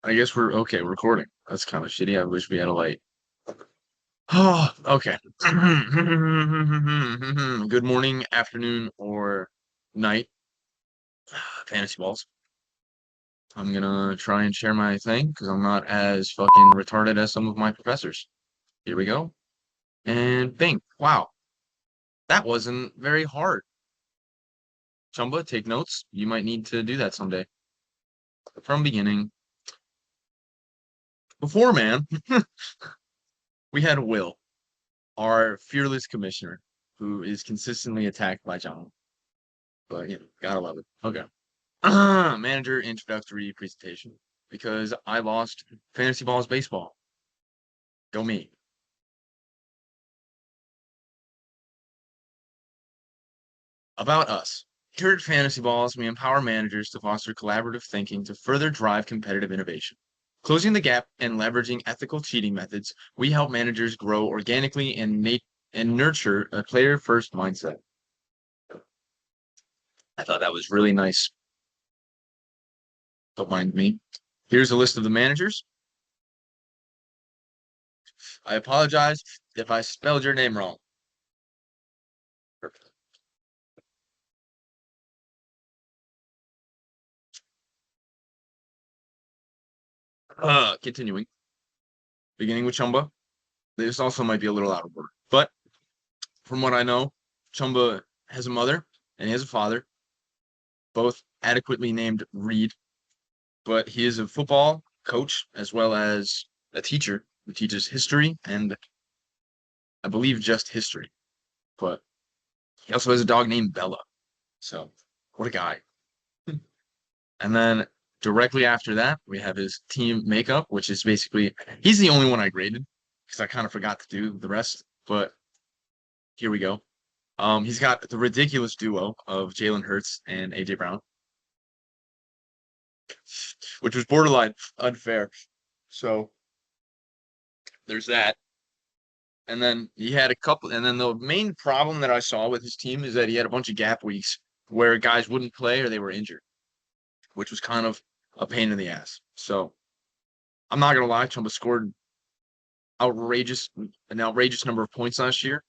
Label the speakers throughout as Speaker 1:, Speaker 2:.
Speaker 1: I guess we're okay, we're recording. That's kind of shitty. I wish we had a light. Oh, okay. Good morning, afternoon, or night, fantasy balls. I'm gonna try and share my thing because I'm not as fucking retarded as some of my professors. Here we go. And bing. Wow. That wasn't very hard. Chumba, take notes. You might need to do that someday. From beginning. Before, man, we had Will, our fearless commissioner, who is consistently attacked by John. But gotta love it. Okay. Manager introductory presentation because I lost fantasy balls baseball. Go me. About us. Here at Fantasy Balls, we empower managers to foster collaborative thinking to further drive competitive innovation. Closing the gap and leveraging ethical cheating methods, we help managers grow organically and nurture a player-first mindset. I thought that was really nice. Don't mind me. Here's a list of the managers. I apologize if I spelled your name wrong. Continuing. Beginning with Chumba. This also might be a little out of order, but from what I know, Chumba has a mother and he has a father, both adequately named Reed, but he is a football coach as well as a teacher who teaches history and I believe just history. But he also has a dog named Bella. So, what a guy. And then directly after that, we have his team makeup, which is basically he's the only one I graded because I kind of forgot to do the rest. But here we go. He's got the ridiculous duo of Jalen Hurts and AJ Brown, which was borderline unfair. So there's that. And then he had a couple, and then the main problem that I saw with his team is that he had a bunch of gap weeks where guys wouldn't play or they were injured, which was kind of a pain in the ass. So I'm not gonna lie, Chumba scored outrageous an outrageous number of points last year.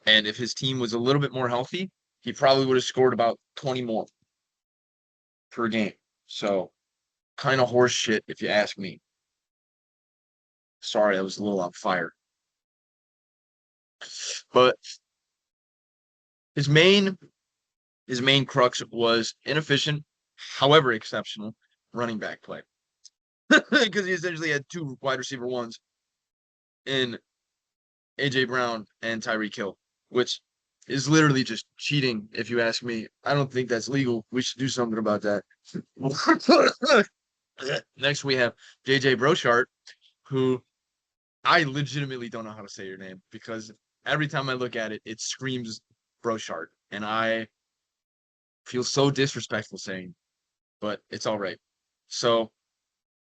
Speaker 1: And if his team was a little bit more healthy, he probably would have scored about 20 more per game. So kind of horse shit if you ask me. Sorry, that was a little on fire. But his main his main crux was inefficient, however exceptional, running back play. Because he essentially had two wide receiver ones in AJ Brown and Tyreek Hill, which is literally just cheating, if you ask me. I don't think that's legal. We should do something about that. Next, we have JJ Brochart, who I legitimately don't know how to say your name because every time I look at it, it screams Brochart. And I feel so disrespectful saying, but it's all right. So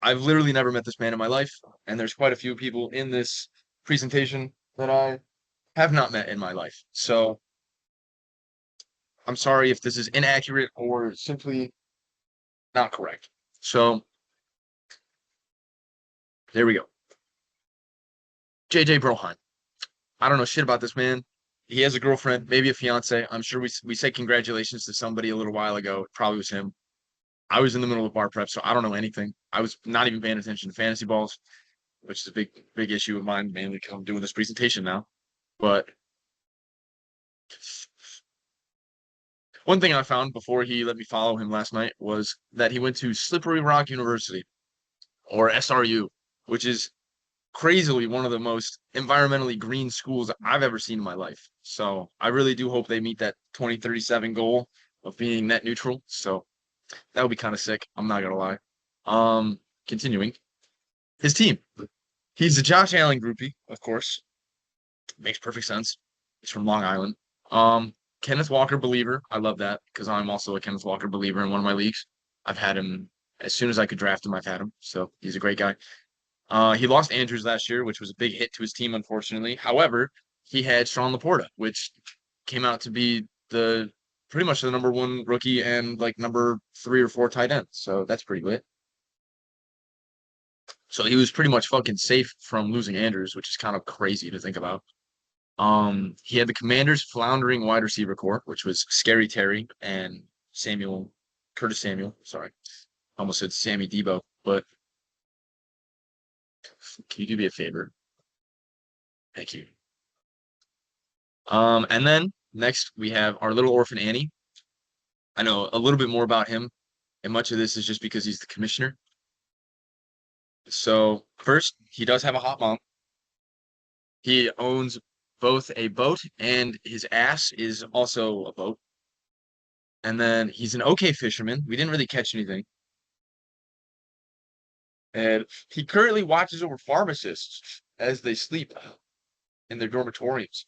Speaker 1: I've literally never met this man in my life, and there's quite a few people in this presentation that I have not met in my life. So I'm sorry if this is inaccurate or simply not correct. So there we go. JJ Brohan. I don't know shit about this man. He has a girlfriend, maybe a fiance. I'm sure we said congratulations to somebody a little while ago. It probably was him. I was in the middle of bar prep, so I don't know anything. I was not even paying attention to fantasy balls, which is a big issue of mine, mainly because I'm doing this presentation now. But one thing I found before he let me follow him last night was that he went to Slippery Rock University, or SRU, which is crazily one of the most environmentally green schools I've ever seen in my life. So I really do hope they meet that 2037 goal of being net neutral. So that would be kind of sick. I'm not gonna lie. Continuing. His team. He's a Josh Allen groupie, of course. Makes perfect sense. He's from Long Island. Kenneth Walker believer. I love that because I'm also a Kenneth Walker believer in one of my leagues. I've had him as soon as I could draft him. I've had him, so he's a great guy. He lost Andrews last year, which was a big hit to his team, unfortunately. However, he had Sean Laporta, which came out to be the pretty much the number one rookie and like number 3 or 4 tight end. So that's pretty lit. So he was pretty much fucking safe from losing Andrews, which is kind of crazy to think about. He had the Commanders' floundering wide receiver core, which was Scary Terry and Curtis Samuel. Sorry, almost said Sammy Debo, but can you do me a favor? Thank you. And then next we have our little orphan Annie. I know a little bit more about him, and much of this is just because he's the commissioner. So first, he does have a hot mom. He owns both a boat and his ass is also a boat. And then he's an okay fisherman. We didn't really catch anything. And he currently watches over pharmacists as they sleep in their dormitoriums,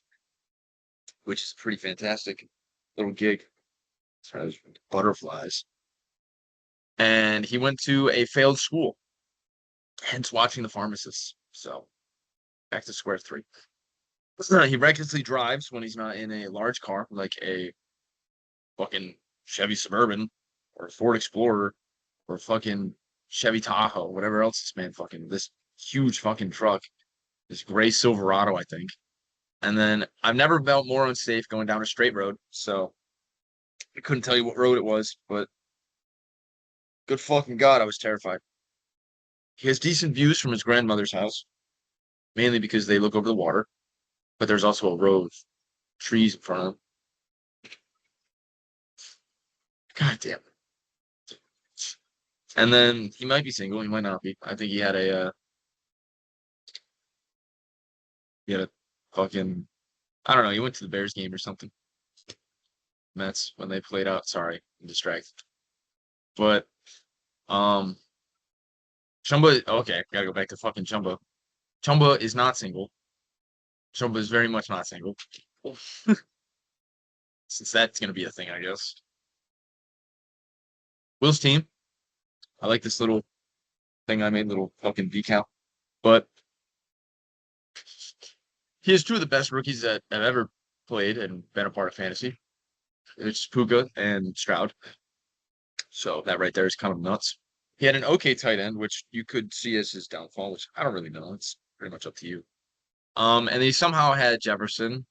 Speaker 1: which is pretty fantastic little gig. Sorry, there's butterflies. And he went to a failed school, hence watching the pharmacists. So back to square three. He recklessly drives when he's not in a large car, like a fucking Chevy Suburban or a Ford Explorer or fucking Chevy Tahoe, whatever else this man fucking this huge fucking truck, this gray Silverado, I think. And then I've never felt more unsafe going down a straight road, so I couldn't tell you what road it was, but good fucking God, I was terrified. He has decent views from his grandmother's house, mainly because they look over the water, but there's also a row of trees in front of him. God damn it. And then he might be single, he might not be. I think he had a fucking I don't know, he went to the Bears game or something. Mets when they played out. Sorry, I'm distracted. But um Chumba, okay, gotta go back to fucking Chumba. Chumba is not single. Chumba is very much not single. Since that's gonna be a thing, I guess. Will's team. I like this little thing I made, little fucking decal. But he is two of the best rookies that have ever played and been a part of fantasy. It's Puka and Stroud. So that right there is kind of nuts. He had an okay tight end, which you could see as his downfall, which I don't really know. It's pretty much up to you. And he somehow had Jefferson,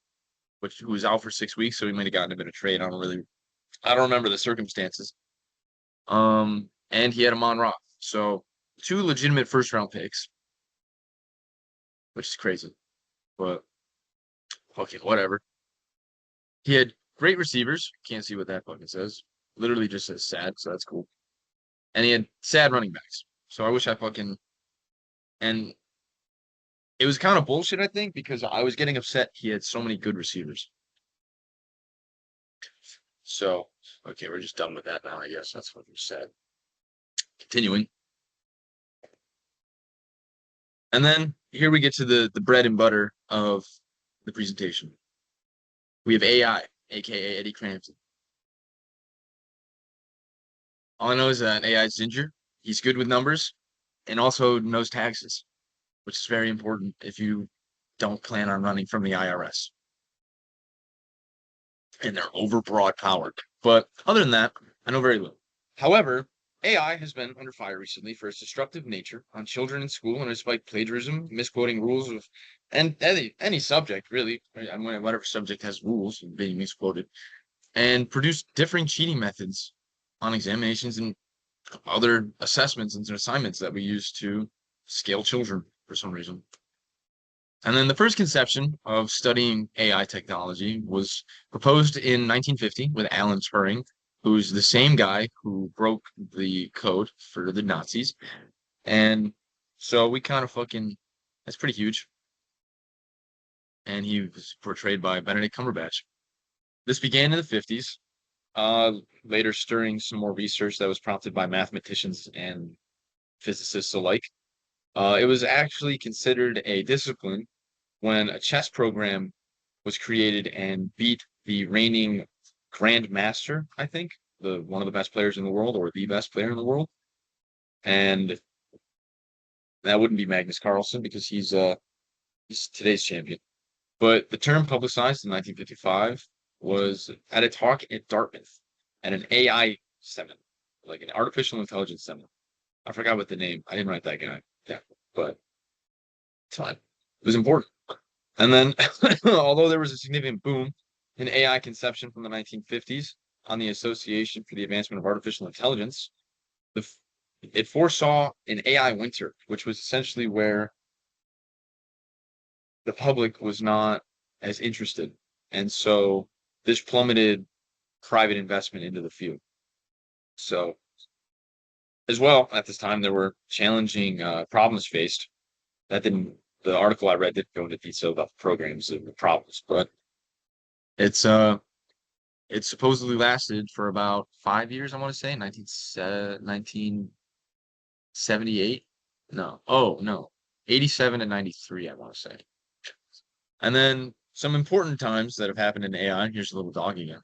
Speaker 1: who was out for 6 weeks, so he might have gotten a bit of trade. I don't remember the circumstances. And he had Amon Ra. So two legitimate first round picks, which is crazy. But fucking whatever. He had great receivers. Can't see what that fucking says. Literally just says sad, so that's cool. And he had sad running backs. So I wish I fucking and it was kind of bullshit, I think, because I was getting upset he had so many good receivers. So okay, we're just done with that now, I guess. That's what you said. Continuing. And then here we get to the bread and butter of the presentation. We have AI, aka Eddie Crampton. All I know is that AI is Ginger. He's good with numbers and also knows taxes, which is very important if you don't plan on running from the IRS. And they're overbroad powered. But other than that, I know very little. However, AI has been under fire recently for its disruptive nature on children in school and despite plagiarism, misquoting rules of and any subject really, I mean, whatever subject has rules and being misquoted, and produce differing cheating methods on examinations and other assessments and assignments that we use to scale children for some reason. And then the first conception of studying AI technology was proposed in 1950 with Alan Turing, who's the same guy who broke the code for the Nazis. And so we kind of fucking, that's pretty huge. And he was portrayed by Benedict Cumberbatch. This began in the 50s, later stirring some more research that was prompted by mathematicians and physicists alike. It was actually considered a discipline when a chess program was created and beat the reigning Grand Master, I think, the one of the best players in the world or the best player in the world. And that wouldn't be Magnus Carlsen because he's today's champion. But the term publicized in 1955 was at a talk at Dartmouth at an AI seminar, like an artificial intelligence seminar. I forgot what the name. I didn't write that guy. Yeah. but it's fine. It was important. And then, although there was a significant boom in AI conception from the 1950s on the Association for the Advancement of Artificial Intelligence, the, it foresaw an AI winter, which was essentially where the public was not as interested. And so this plummeted private investment into the field. So, as well, at this time, there were challenging problems faced. That didn't, the article I read didn't go into detail about the programs and the problems, but it's it supposedly lasted for about 5 years, I want to say, 1978. No. Oh, no. 87 and 93, I want to say. And then some important times that have happened in AI. Here's a little dog again.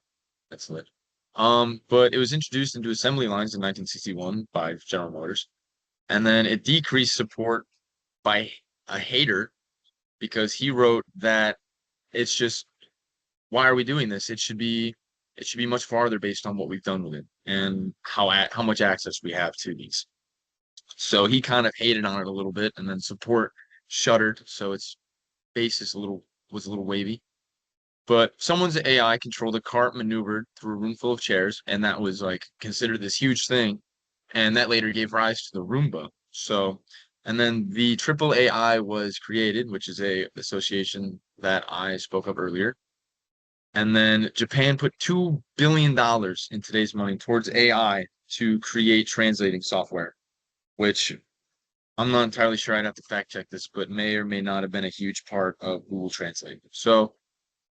Speaker 1: That's lit. But it was introduced into assembly lines in 1961 by General Motors. And then it decreased support by a hater because he wrote that it's just, why are we doing this? It should be much farther based on what we've done with it and how much access we have to these. So he kind of hated on it a little bit, and then support shuttered, so its basis was a little wavy. But someone's AI controlled a cart maneuvered through a room full of chairs, and that was like considered this huge thing. And that later gave rise to the Roomba. So, and then the triple AI was created, which is a association that I spoke of earlier. And then Japan put $2 billion in today's money towards AI to create translating software, which I'm not entirely sure. I'd have to fact check this, but may or may not have been a huge part of Google Translate. So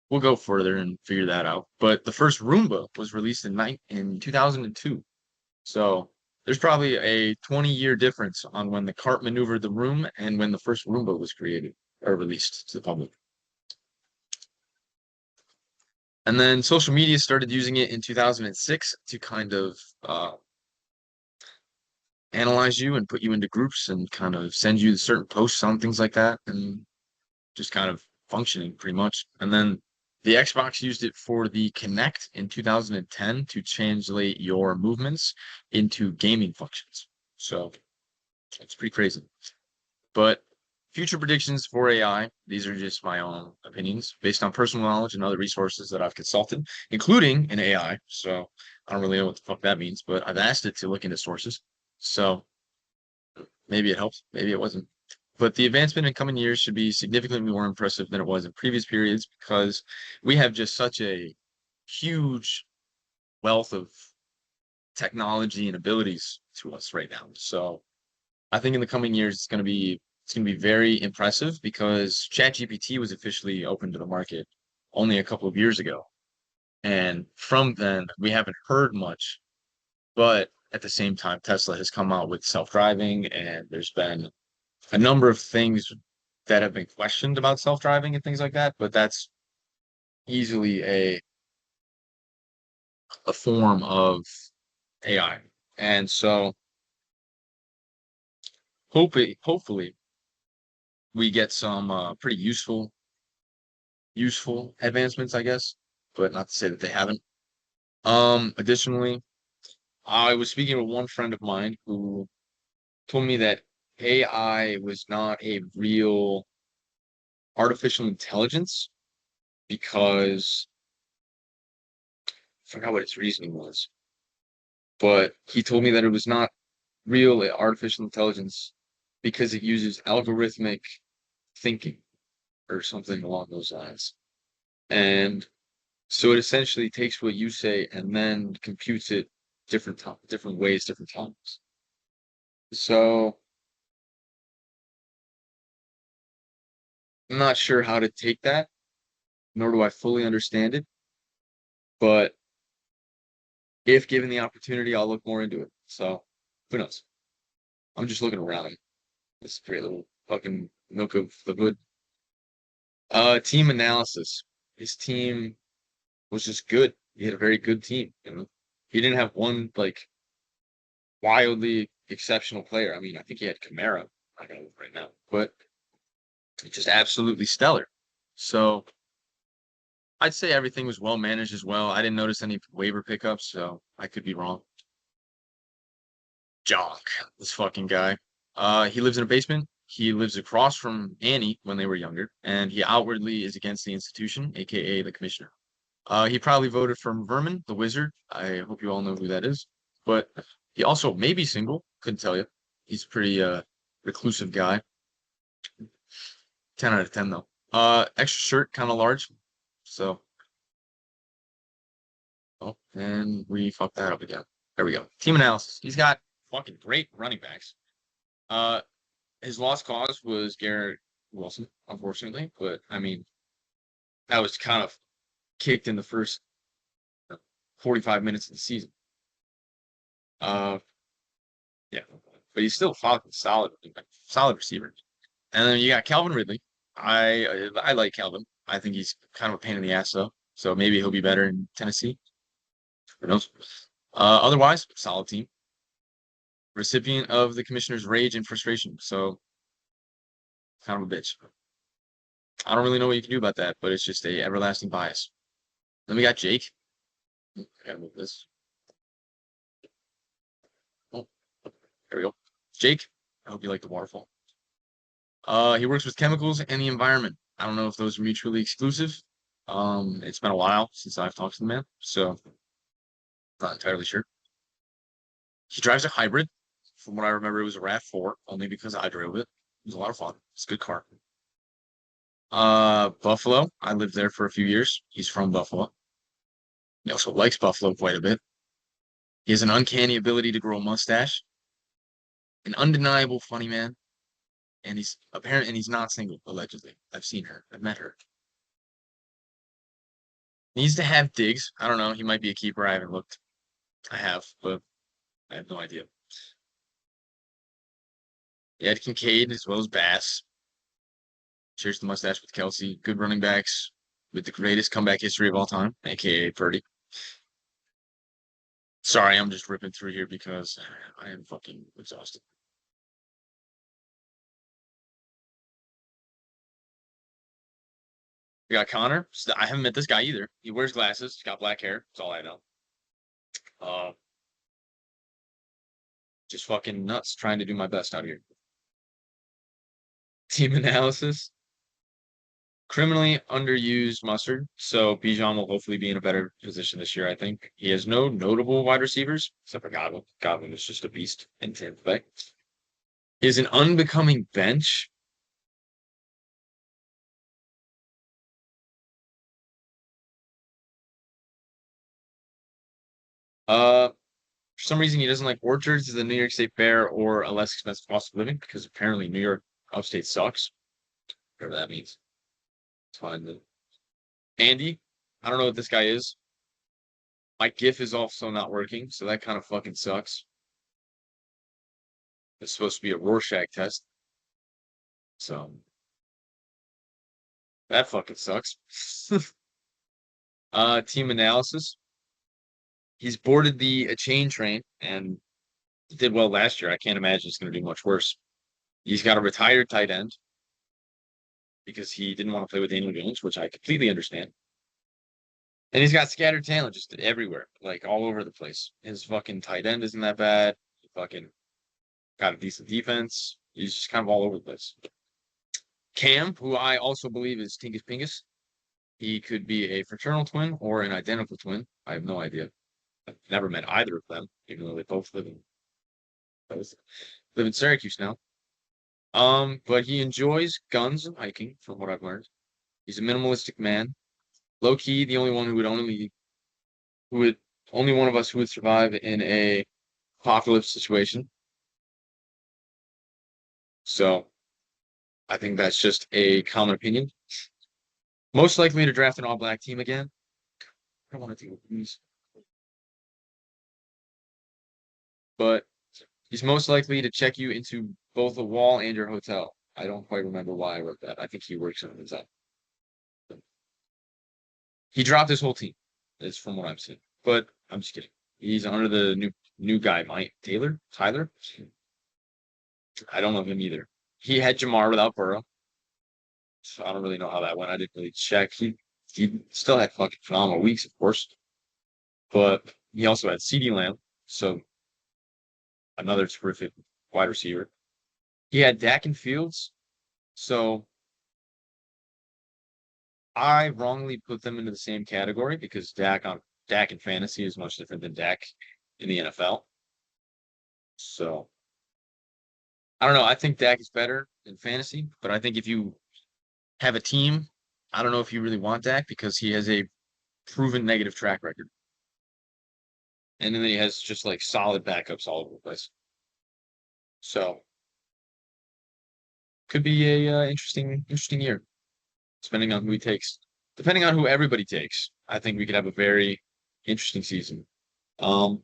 Speaker 1: we'll go further and figure that out. But the first Roomba was released in 2002. So there's probably a 20-year difference on when the cart maneuvered the room and when the first Roomba was created or released to the public. And then social media started using it in 2006 to kind of analyze you and put you into groups and kind of send you certain posts on things like that and just kind of functioning pretty much. And then the Xbox used it for the Kinect in 2010 to translate your movements into gaming functions. So it's pretty crazy. But future predictions for AI, these are just my own opinions based on personal knowledge and other resources that I've consulted, including an AI. So I don't really know what the fuck that means, but I've asked it to look into sources. So maybe it helps, maybe it wasn't. But the advancement in coming years should be significantly more impressive than it was in previous periods because we have just such a huge wealth of technology and abilities to us right now. So I think in the coming years it's gonna be very impressive because ChatGPT was officially open to the market only a couple of years ago. And from then we haven't heard much, but at the same time, Tesla has come out with self-driving, and there's been a number of things that have been questioned about self-driving and things like that, but that's easily a form of AI. And so hopefully we get some pretty useful advancements, I guess, but not to say that they haven't. Additionally, I was speaking with one friend of mine who told me that AI was not a real artificial intelligence because I forgot what his reasoning was, but he told me that it was not real artificial intelligence because it uses algorithmic thinking or something along those lines. And so it essentially takes what you say and then computes it different ways, different times. So I'm not sure how to take that, nor do I fully understand it. But if given the opportunity, I'll look more into it. So who knows? I'm just looking around. This great little fucking milk of the hood. Team analysis. His team was just good. He had a very good team. He didn't have one like wildly exceptional player. I mean, I think he had Kamara. I don't know right now, but just absolutely stellar. So I'd say everything was well managed as well. I didn't notice any waiver pickups, so I could be wrong. Jock, this fucking guy. He lives in a basement he lives across from Annie when they were younger, and he outwardly is against the institution, aka the commissioner. He probably voted for Vermin, the wizard. I hope you all know who that is. But he also may be single. Couldn't tell you. He's a pretty reclusive guy. 10 out of 10 though. Extra shirt, kind of large. So, oh, and we fucked that up again. There we go. Team analysis. He's got fucking great running backs. Uh, his lost cause was Garrett Wilson, unfortunately. But I mean, that was kind of kicked in the first 45 minutes of the season. Uh, yeah, but he's still fucking solid, solid receiver. And then you got Calvin Ridley. I like Calvin. I think he's kind of a pain in the ass though. So maybe he'll be better in Tennessee. Who knows? Otherwise, solid team. Recipient of the commissioner's rage and frustration. So kind of a bitch. I don't really know what you can do about that, but it's just a everlasting bias. Then we got Jake. I gotta move this. Oh, there we go. Jake. I hope you like the waterfall. He works with chemicals and the environment. I don't know if those are mutually exclusive. It's been a while since I've talked to the man, so not entirely sure. He drives a hybrid. From what I remember, it was a RAV4, only because I drove it. It was a lot of fun. It's a good car. Buffalo. I lived there for a few years. He's from Buffalo. He also likes Buffalo quite a bit. He has an uncanny ability to grow a mustache, an undeniable funny man, and he's not single, allegedly. I've seen her. I've met her. Needs to have digs. I don't know. He might be a keeper. I haven't looked. I have, but I have no idea. He had Kincaid as well as Bass. Shares the mustache with Kelsey. Good running backs with the greatest comeback history of all time, aka Purdy. Sorry, I'm just ripping through here because I am fucking exhausted. We got Connor. I haven't met this guy either. He wears glasses. He's got black hair. That's all I know. Uh, just fucking nuts trying to do my best out here. Team analysis. Criminally underused Mustard. So Bijan will hopefully be in a better position this year, I think. He has no notable wide receivers, except for Godwin. Godwin is just a beast in Tampa Bay. He is an unbecoming bench. For some reason, he doesn't like orchards as a New York State fair or a less expensive cost of living because apparently New York upstate sucks. Whatever that means. It's fine. Andy, I don't know what this guy is. My GIF is also not working, so that kind of fucking sucks. It's supposed to be a Rorschach test. So that fucking sucks. Team analysis. He's boarded the chain train and did well last year. I can't imagine it's going to do much worse. He's got a retired tight end because he didn't want to play with Daniel Jones, which I completely understand. And he's got scattered talent just everywhere, like all over the place. His fucking tight end isn't that bad. He fucking got a decent defense. He's just kind of all over the place. Cam, who I also believe is Tingus Pingus. He could be a fraternal twin or an identical twin. I have no idea. I've never met either of them, even though they both live in Syracuse now. But he enjoys guns and hiking, from what I've learned. He's a minimalistic man. Low key, the only one who would only one of us who would survive in a apocalypse situation. So I think that's just a common opinion. Most likely to draft an all-black team again. I don't want to deal with these. But he's most likely to check you into both a wall and your hotel. I don't quite remember why I wrote that. I think he works in a hotel. He dropped his whole team. Is from what I'm seeing. But I'm just kidding. He's under the new guy, Mike Tyler. I don't know him either. He had Jamar without Burrow. So I don't really know how that went. I didn't really check. He still had fucking phenomenal weeks, of course. But he also had CeeDee Lamb. So another terrific wide receiver. he had Dak and Fields, so I wrongly put them into the same category because Dak in fantasy is much different than Dak in the NFL. So I don't know. I think Dak is better in fantasy, but I think if you have a team, I don't know if you really want Dak because he has a proven negative track record. And then he has just like solid backups all over the place. So could be a interesting year, depending on who he takes. Depending on who everybody takes, I think we could have a very interesting season. Um,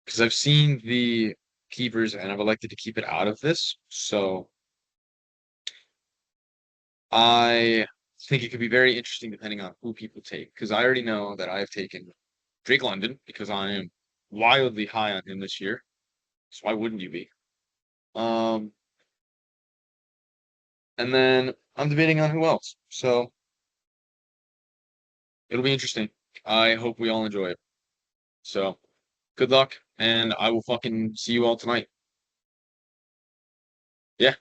Speaker 1: because I've seen the keepers and I've elected to keep it out of this. So I think it could be very interesting depending on who people take. Because I already know that I have taken Drake London because I am wildly high on him this year. So why wouldn't you be? Um, and then I'm debating on who else. So it'll be interesting. I hope we all enjoy it. So good luck, and I will fucking see you all tonight. Yeah.